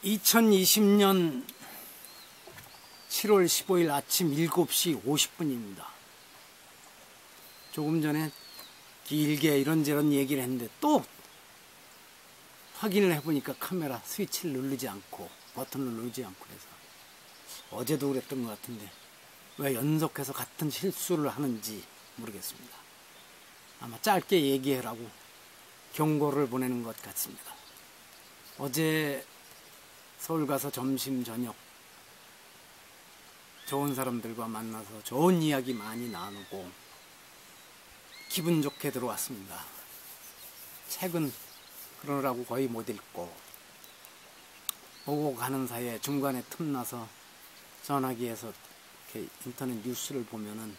2020년 7월 15일 아침 7시 50분입니다. 조금 전에 길게 이런저런 얘기를 했는데 또 확인을 해보니까 카메라 스위치를 누르지 않고 버튼을 누르지 않고 해서 어제도 그랬던 것 같은데 왜 연속해서 같은 실수를 하는지 모르겠습니다. 아마 짧게 얘기해라고 경고를 보내는 것 같습니다. 어제 서울 가서 점심 저녁 좋은 사람들과 만나서 좋은 이야기 많이 나누고 기분 좋게 들어왔습니다. 책은 그러느라고 거의 못 읽고 오고 가는 사이에 중간에 틈나서 전화기에서 이렇게 인터넷 뉴스를 보면은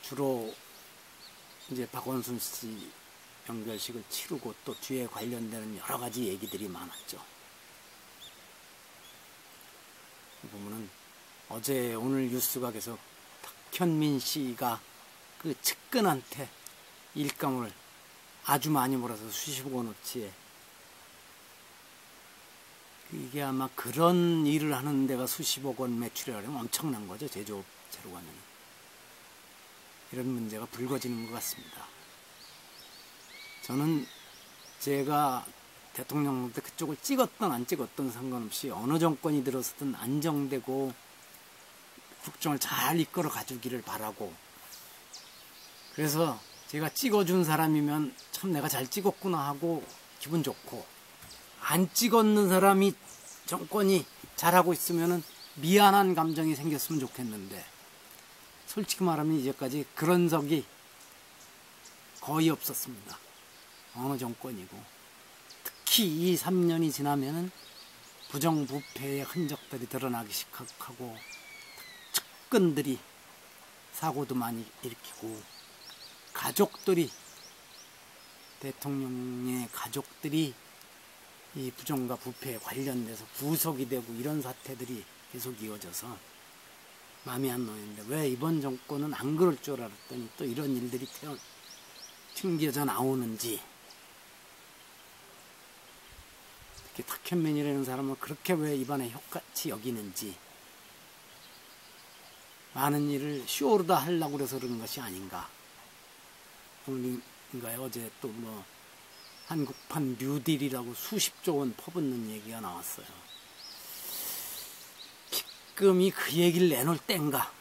주로 이제 박원순 씨 연결식을 치르고 또 뒤에 관련되는 여러 가지 얘기들이 많았죠. 보면은 어제 오늘 뉴스가 계속 탁현민 씨가 그 측근한테 일감을 아주 많이 몰아서 수십억 원어치에 이게 아마 그런 일을 하는 데가 수십억 원 매출이라면 엄청난 거죠. 제조업체로 가면 이런 문제가 불거지는 것 같습니다. 저는 제가 대통령 때 그쪽을 찍었던 안 찍었던 상관없이 어느 정권이 들어서든 안정되고 국정을 잘 이끌어 가주기를 바라고, 그래서 제가 찍어준 사람이면 참 내가 잘 찍었구나 하고 기분 좋고, 안 찍었는 사람이 정권이 잘하고 있으면 미안한 감정이 생겼으면 좋겠는데 솔직히 말하면 이제까지 그런 적이 거의 없었습니다. 어느 정권이고 특히 이 3년이 지나면은 부정부패의 흔적들이 드러나기 시작하고 측근들이 사고도 많이 일으키고 가족들이, 대통령의 가족들이 이 부정과 부패에 관련돼서 구속이 되고 이런 사태들이 계속 이어져서 마음이 안 놓이는데 왜 이번 정권은 안 그럴 줄 알았더니 또 이런 일들이 튕겨져 나오는지, 특히 탁현민이라는 사람을 그렇게 왜 입안에 혀같이 여기는지, 많은 일을 쇼로 다 하려고 그래서 그런 것이 아닌가. 오늘인가요? 어제 또 뭐 한국판 뉴딜이라고 수십조 원 퍼붓는 얘기가 나왔어요. 기끔이 그 얘기를 내놓을 땐가.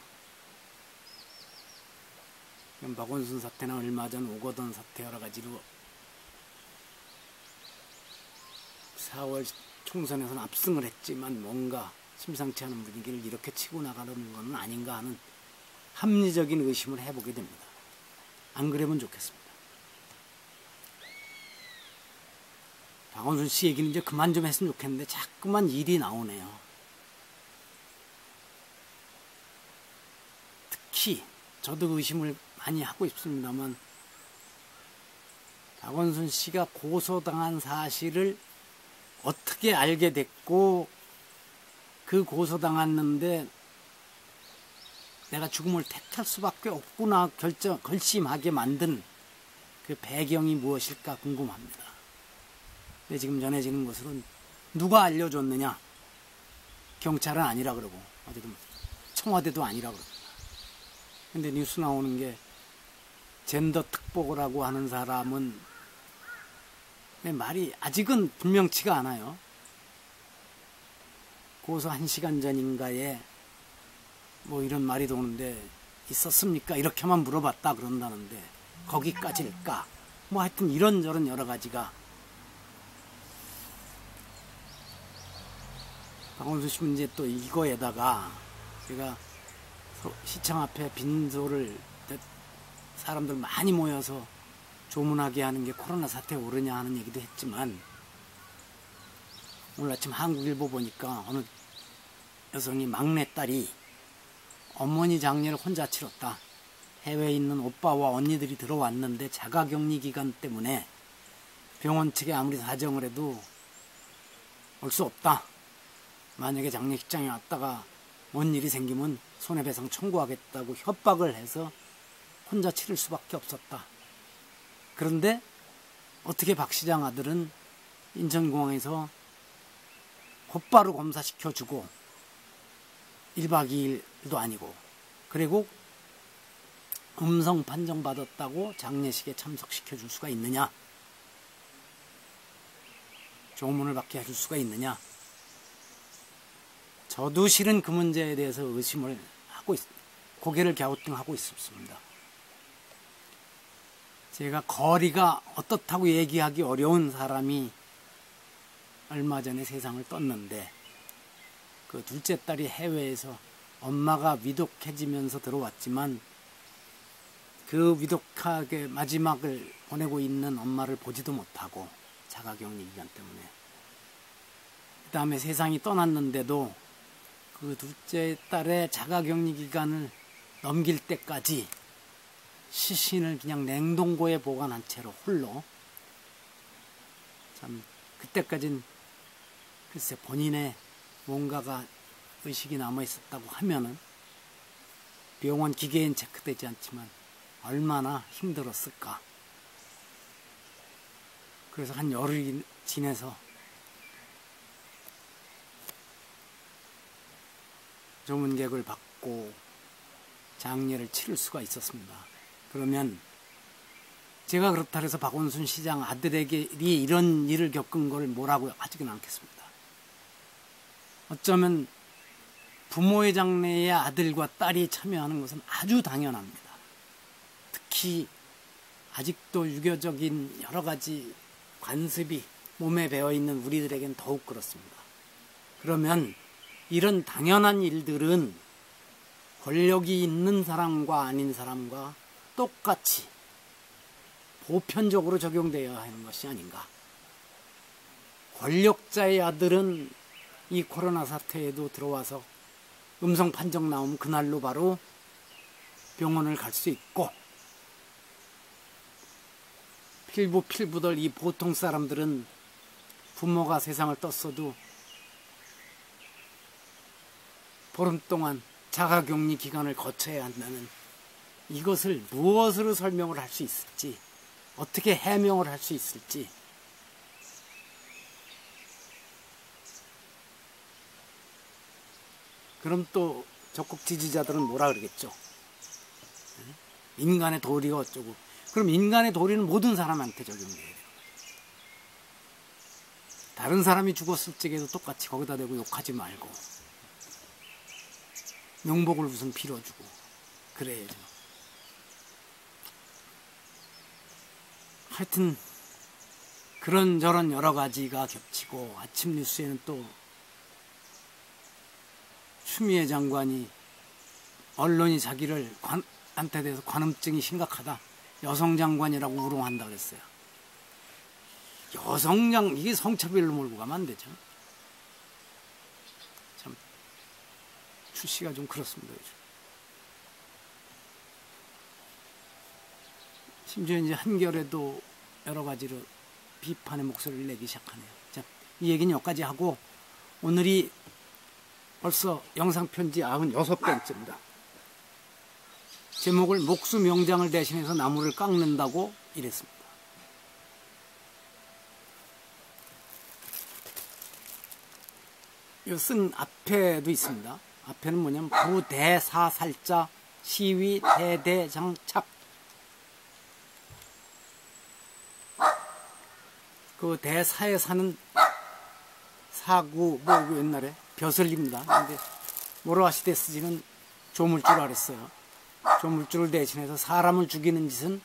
박원순 사태나 얼마 전 오거돈 사태 여러 가지로 4월 총선에서는 압승을 했지만 뭔가 심상치 않은 분위기를 이렇게 치고 나가는 건 아닌가 하는 합리적인 의심을 해보게 됩니다. 안 그러면 좋겠습니다. 박원순 씨 얘기는 이제 그만 좀 했으면 좋겠는데 자꾸만 일이 나오네요. 특히 저도 의심을 많이 하고 있습니다만 박원순 씨가 고소당한 사실을 어떻게 알게 됐고 그 고소당했는데 내가 죽음을 택할 수밖에 없구나 결심하게 만든 그 배경이 무엇일까 궁금합니다. 근데 지금 전해지는 것으로는 누가 알려줬느냐? 경찰은 아니라 그러고 어쨌든 청와대도 아니라 그럽니다. 근데 뉴스 나오는 게 젠더 특보라고 하는 사람은 말이 아직은 분명치가 않아요. 고소 1시간 전인가에 뭐 이런 말이 도는데 있었습니까? 이렇게만 물어봤다 그런다는데 거기까지일까? 뭐 하여튼 이런저런 여러 가지가 박원순 씨 문제 또 이거에다가 제가 시청 앞에 빈소를 사람들 많이 모여서 조문하게 하는 게 코로나 사태에 오르냐 하는 얘기도 했지만 오늘 아침 한국일보 보니까 어느 여성이 막내딸이 어머니 장례를 혼자 치렀다. 해외에 있는 오빠와 언니들이 들어왔는데 자가격리 기간 때문에 병원 측에 아무리 사정을 해도 올 수 없다. 만약에 장례식장에 왔다가 뭔 일이 생기면 손해배상 청구하겠다고 협박을 해서 혼자 치를 수밖에 없었다. 그런데 어떻게 박 시장 아들은 인천공항에서 곧바로 검사시켜주고 1박 2일도 아니고, 그리고 음성 판정받았다고 장례식에 참석시켜줄 수가 있느냐? 조문을 받게 해줄 수가 있느냐? 저도 실은 그 문제에 대해서 의심을 하고 고개를 갸우뚱하고 있습니다. 제가 거리가 어떻다고 얘기하기 어려운 사람이 얼마 전에 세상을 떴는데, 그 둘째 딸이 해외에서 엄마가 위독해지면서 들어왔지만 그 위독하게 마지막을 보내고 있는 엄마를 보지도 못하고, 자가격리 기간 때문에. 그 다음에 세상이 떠났는데도 그 둘째 딸의 자가격리 기간을 넘길 때까지 시신을 그냥 냉동고에 보관한 채로 홀로, 참 그때까진 글쎄 본인의 뭔가가 의식이 남아 있었다고 하면은 병원 기계엔 체크되지 않지만 얼마나 힘들었을까. 그래서 한 열흘이 지내서 조문객을 받고 장례를 치를 수가 있었습니다. 그러면 제가 그렇다 해서 박원순 시장 아들에게 이런 일을 겪은 걸 뭐라고 하지는 않겠습니다. 어쩌면 부모의 장례에 아들과 딸이 참여하는 것은 아주 당연합니다. 특히 아직도 유교적인 여러 가지 관습이 몸에 배어있는 우리들에겐 더욱 그렇습니다. 그러면 이런 당연한 일들은 권력이 있는 사람과 아닌 사람과 똑같이 보편적으로 적용되어야 하는 것이 아닌가. 권력자의 아들은 이 코로나 사태에도 들어와서 음성 판정 나오면 그날로 바로 병원을 갈 수 있고, 필부들 이 보통 사람들은 부모가 세상을 떴어도 보름 동안 자가격리 기간을 거쳐야 한다는, 이것을 무엇으로 설명을 할 수 있을지, 어떻게 해명을 할 수 있을지, 그럼 또 적극 지지자들은 뭐라 그러겠죠? 인간의 도리가 어쩌고. 그럼 인간의 도리는 모든 사람한테 적용돼야 돼요. 다른 사람이 죽었을 적에도 똑같이 거기다 대고 욕하지 말고 명복을 우선 빌어주고 그래야죠. 하여튼 그런저런 여러 가지가 겹치고, 아침 뉴스에는 또 추미애 장관이 언론이 자기를 한테 대해서 관음증이 심각하다, 여성 장관이라고 우롱한다 그랬어요. 이게 성차별로 몰고 가면 안 되죠. 참 출시가 좀 그렇습니다. 요즘. 심지어 이제 한겨레도 여러 가지로 비판의 목소리를 내기 시작하네요. 자, 이 얘기는 여기까지 하고, 오늘이 벌써 영상편지 96번째입니다. 제목을 목수 명장을 대신해서 나무를 깎는다고 이랬습니다. 이 쓴 앞에도 있습니다. 앞에는 뭐냐면 부대사살자 시위 대대장착. 그 대사에 사는 사구, 옛날에 벼슬입니다. 근데 모로아시대 쓰지는 조물주라 그랬어요. 조물주를 대신해서 사람을 죽이는 짓은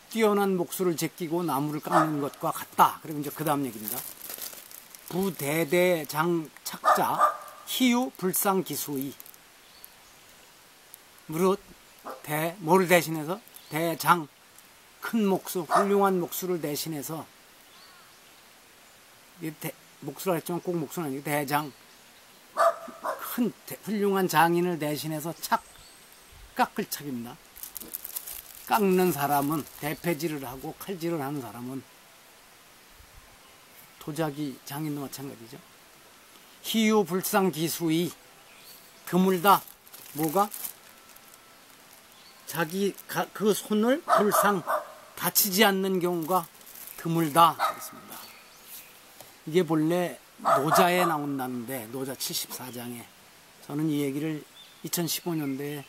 뛰어난 목수를 제끼고 나무를 깎는 것과 같다. 그리고 이제 그 다음 얘기입니다. 부대대장착자 희유 불상기수의. 무릇 뭐를 대신해서 대장, 큰 목수, 훌륭한 목수를 대신해서, 목수라 했지만 꼭 목수는 아니고 대장, 큰 훌륭한 장인을 대신해서 깎을 착입니다. 깎는 사람은, 대패질을 하고 칼질을 하는 사람은 도자기 장인도 마찬가지죠. 희유불상기수의. 드물다. 뭐가? 그 손을 불상, 다치지 않는 경우가 드물다. 그렇습니다. 이게 본래 노자에 나온다는데, 노자 74장에 저는 이 얘기를 2015년도에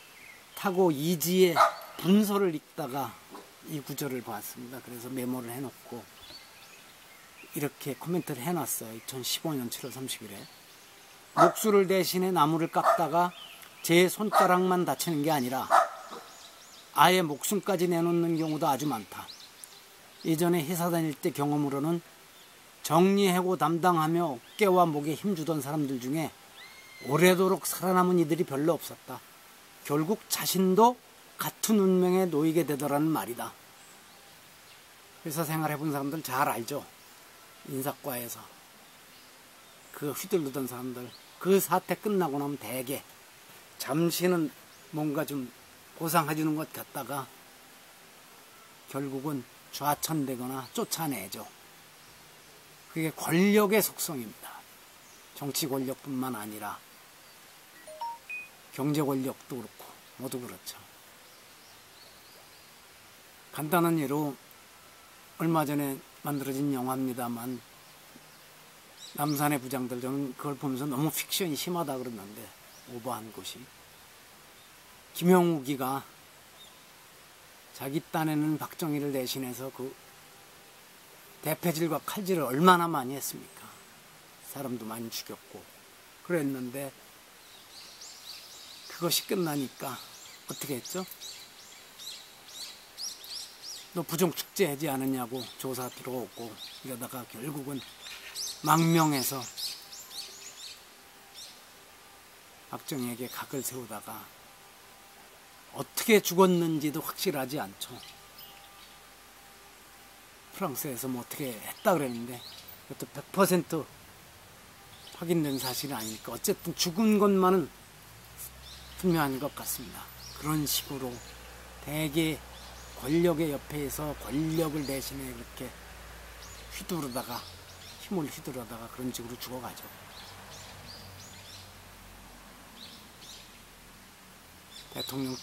타고 이지의 분서를 읽다가 이 구절을 봤습니다. 그래서 메모를 해놓고 이렇게 코멘트를 해놨어요. 2015년 7월 30일에 목수를 대신해 나무를 깎다가 제 손가락만 다치는 게 아니라 아예 목숨까지 내놓는 경우도 아주 많다. 예전에 회사 다닐 때 경험으로는 정리해고 담당하며 어깨와 목에 힘주던 사람들 중에 오래도록 살아남은 이들이 별로 없었다. 결국 자신도 같은 운명에 놓이게 되더라는 말이다. 회사 생활 해본 사람들 잘 알죠. 인사과에서 그 휘둘르던 사람들, 그 사태 끝나고 나면 대개 잠시는 뭔가 좀 보상해주는 것 같다가 결국은 좌천되거나 쫓아내죠. 그게 권력의 속성입니다. 정치 권력뿐만 아니라 경제 권력도 그렇고 모두 그렇죠. 간단한 예로 얼마 전에 만들어진 영화입니다만 남산의 부장들, 저는 그걸 보면서 너무 픽션이 심하다 그랬는데 오버한 곳이, 김영욱이가 자기 딴에는 박정희를 대신해서 그 대패질과 칼질을 얼마나 많이 했습니까? 사람도 많이 죽였고 그랬는데 그것이 끝나니까 어떻게 했죠? 너 부정축제 하지 않았냐고 조사 들어오고 이러다가 결국은 망명해서 박정희에게 각을 세우다가 어떻게 죽었는지도 확실하지 않죠. 프랑스에서 뭐 어떻게 했다 그랬는데 그것도 100% 확인된 사실은 아니니까 어쨌든 죽은 것만은 분명한 것 같습니다. 그런 식으로 대개 권력의 옆에서 권력을 대신에 그렇게 휘두르다가 힘을 휘두르다가 그런 식으로 죽어가죠. 대통령,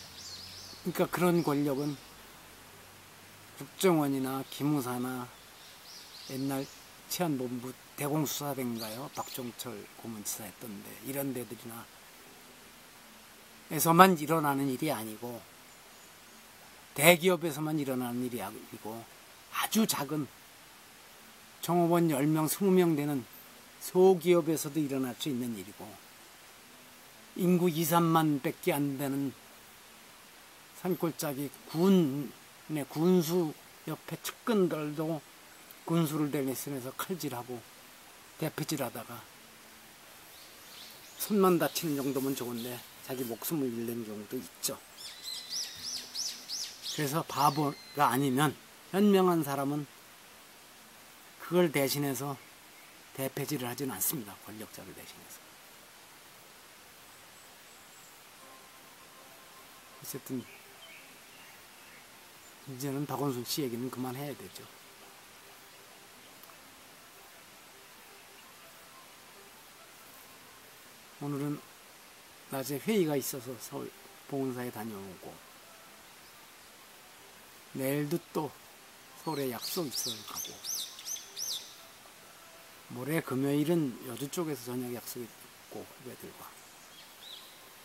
그러니까 그런 권력은 국정원이나 기무사나 옛날 치안본부 대공수사대인가요? 박종철 고문치사 했던데 이런 데들이나 에서만 일어나는 일이 아니고 대기업에서만 일어나는 일이 아니고 아주 작은 종업원 10명, 20명 되는 소기업에서도 일어날 수 있는 일이고 인구 2, 3만 밖에 안 되는 산골짜기 군의 군수 옆에 측근들도 군수를 대신해서 칼질하고 대패질하다가 손만 다치는 정도면 좋은데 자기 목숨을 잃는 경우도 있죠. 그래서 바보가 아니면 현명한 사람은 그걸 대신해서 대패질을 하지는 않습니다. 권력자를 대신해서. 어쨌든 이제는 박원순 씨 얘기는 그만해야 되죠. 오늘은 낮에 회의가 있어서 서울 봉은사에 다녀오고 내일도 또 서울에 약속 있어서 가고 모레 금요일은 여주 쪽에서 저녁 약속이 있고 후배들과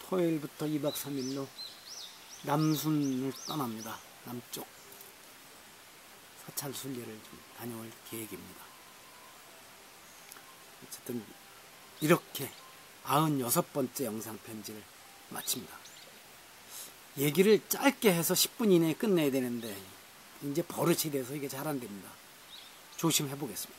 토요일부터 2박 3일로 남순을 떠납니다. 남쪽 사찰 순례를 좀 다녀올 계획입니다. 어쨌든 이렇게 96번째 영상 편지를 마칩니다. 얘기를 짧게 해서 10분 이내에 끝내야 되는데 이제 버릇이 돼서 이게 잘 안 됩니다. 조심해 보겠습니다.